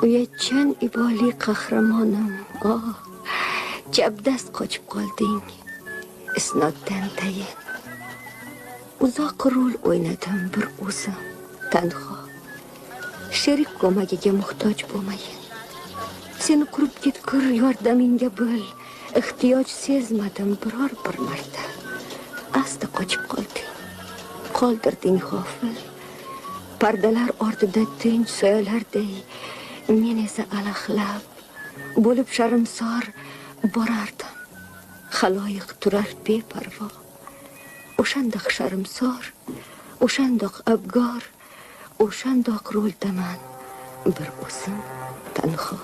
uyatchan iboli qahramonim, chapdast qochib qolding isnoddan tayin. Uzoq rol o'ynadim bir o'zim tanho, sherik ko'magiga muhtoj bo'lmayin. Seni qurib ketgur yordamingga bil, ehtiyoj sezmadim biror bir marta. Asta qochib qolding, qoldirding g'ofil. Pardalar ortida tinch soyalarday, men esa alaqlab bo'lib sharmsor borardim. Xaloyiq turar beparvo. O'shandoq sharmsor, o'shandoq abgor, o'shandoq roldaman bir o'zim tanho.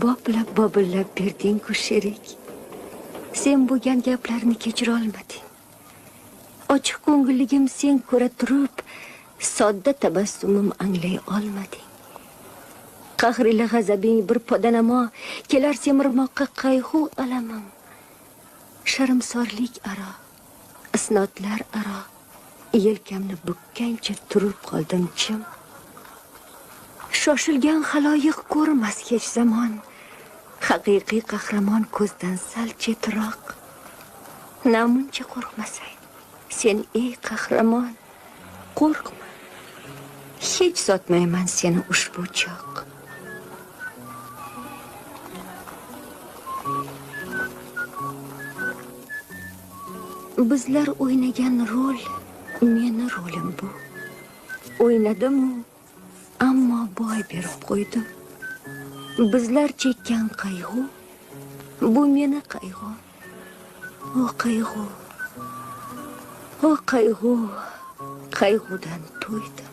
Boplab berding-ku sherik. Sen bo'lgan gaplarni kechira olmading. Ochiq ko'ngilligim sen ko'ra turib, sodda tabassumim anglay olmading. Qahr ila g'azabing bir podanamo kelar semirmoqqa qayg'u alamim. Sharmsorlik aro, isnodlar aro, yelkamni bukkancha turib qoldim chim. Shoshilgan xaloyiq ko'rmas hech zamon, haqiqiy qahramon ko'zdan sal chetroq. Namuncha qo'rqmasang, sen ey qahramon, qo'rqma. Hech sotmayman seni ushbu choq. Bizlar o'ynagan rol meni rolim bu. O'ynadim-u, ammo boy berib qo'ydim. Bizlar chekkan qayg'u, bu meni qayg'u. O qayg'u, o qayg'u, qayg'udan to'ydim.